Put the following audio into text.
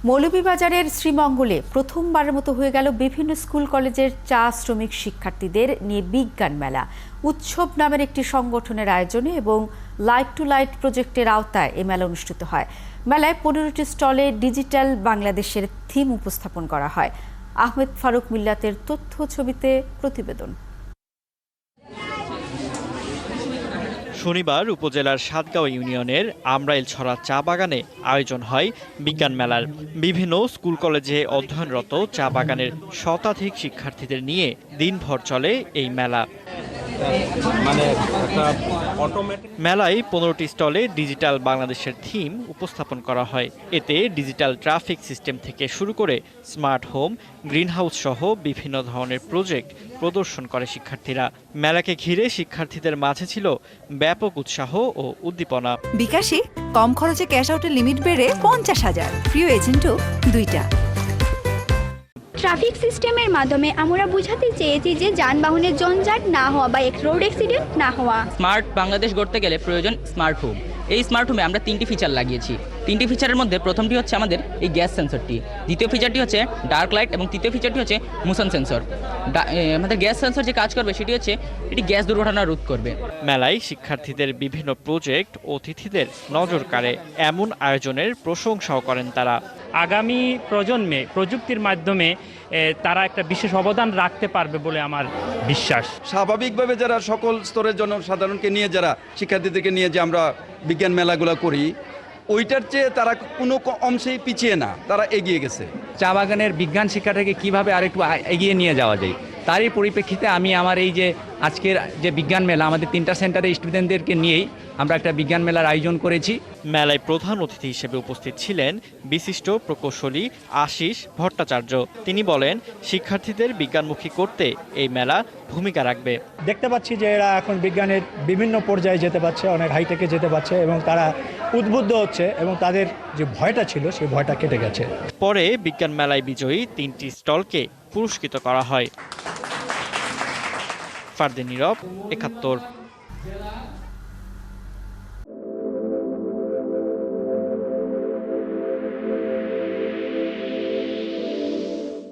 মৌলভীবাজারের শ্রীমঙ্গলে প্রথমবারের মতো হয়ে গেল বিভিন্ন স্কুল কলেজের চা শ্রমিক শিক্ষার্থীদের নিয়ে বিজ্ঞান মেলা। উৎসব নামের একটি সংগঠনের আয়োজনে এবং লাইট টু লাইট প্রজেক্টের আওতায় এ মেলা অনুষ্ঠিত হয়। মেলায় 15টি স্টলে ডিজিটাল বাংলাদেশের থিম উপস্থাপন করা হয়। আহমেদ ফারুক মিল্লাতের তথ্য ছবিতে প্রতিবেদন। শনিবার উপজেলার সাতগাঁও ইউনিয়নের আমরাইলছড়া চা বাগানে আয়োজন হয় বিজ্ঞান মেলার। বিভিন্ন স্কুল কলেজে অধ্যয়নরত চা বাগানের শতাধিক শিক্ষার্থীদের নিয়ে দিনভর চলে এই মেলা। মেলায় 15টি স্টলে ডিজিটাল বাংলাদেশের থিম উপস্থাপন করা হয়। এতে ডিজিটাল ট্রাফিক সিস্টেম থেকে শুরু করে স্মার্ট হোম, গ্রিনহাউস সহ বিভিন্ন ধরনের প্রজেক্ট প্রদর্শন করে শিক্ষার্থীরা। মেলাকে ঘিরে শিক্ষার্থীদের মাঝে ছিল ব্যাপক উৎসাহ ও উদ্দীপনা। বিকাশে কম খরচে ক্যাশ আউটের লিমিট বেড়ে 50,000, প্রিয় এজেন্টও 2টা। ট্রাফিক সিস্টেমের মাধ্যমে আমরা বোঝাতে চেয়েছি যে যানবাহনের জঞ্জাট না হওয়া বা রোড অ্যাক্সিডেন্ট না হওয়া। স্মার্ট বাংলাদেশ গড়তে গেলে প্রয়োজন স্মার্ট হোম। এই স্মার্ট হোমে আমরা 3টি ফিচার লাগিয়েছি। 3টি ফিচারের মধ্যে প্রথমটি হচ্ছে আমাদের এই গ্যাস সেন্সরটি, দ্বিতীয় ফিচারটি হচ্ছে ডার্ক লাইট এবং তৃতীয় ফিচারটি হচ্ছে মোশন সেন্সর। আমাদের গ্যাস সেন্সর যে কাজ করবে সেটি হচ্ছে এটি গ্যাস দুর্ঘটনা রোধ করবে। মেলায় শিক্ষার্থীদের বিভিন্ন প্রজেক্ট অতিথিদের নজর কাড়ে। এমন আয়োজনের প্রশংসাও করেন তারা। আগামী প্রজন্মে প্রযুক্তির মাধ্যমে তারা একটা বিশেষ অবদান রাখতে পারবে বলে আমার বিশ্বাস। স্বাভাবিকভাবে যারা সকল স্তরের জনসাধারণকে নিয়ে, যারা শিক্ষার্থীদেরকে নিয়ে যে আমরা বিজ্ঞান মেলাগুলো করি, ওইটার চেয়ে তারা কোনো অংশেই পিছিয়ে না, তারা এগিয়ে গেছে। চা বাগানের বিজ্ঞান শিক্ষাটাকে কীভাবে আরেকটু এগিয়ে নিয়ে যাওয়া যায়, তারই পরিপ্রেক্ষিতে আমি আমার এই যে আজকের যে বিজ্ঞান মেলা, আমাদের 3টা সেন্টারে স্টুডেন্টদেরকে নিয়েই আমরা একটা বিজ্ঞান মেলার আয়োজন করেছি। মেলায় প্রধান অতিথি হিসেবে উপস্থিত ছিলেন বিশিষ্ট প্রকৌশলী আশিস ভট্টাচার্য। তিনি বলেন, শিক্ষার্থীদের বিজ্ঞানমুখী করতে এই মেলা ভূমিকা রাখবে। দেখতে পাচ্ছি যে এরা এখন বিজ্ঞানের বিভিন্ন পর্যায়ে যেতে পারছে, অনেক হাইটেকে যেতে পারছে এবং তারা উদ্বুদ্ধ হচ্ছে এবং তাদের যে ভয়টা ছিল সেই ভয়টা কেটে গেছে। পরে বিজ্ঞান মেলায় বিজয়ী 3টি স্টলকে পুরস্কৃত করা হয়। ফারদিন নীরব, 71।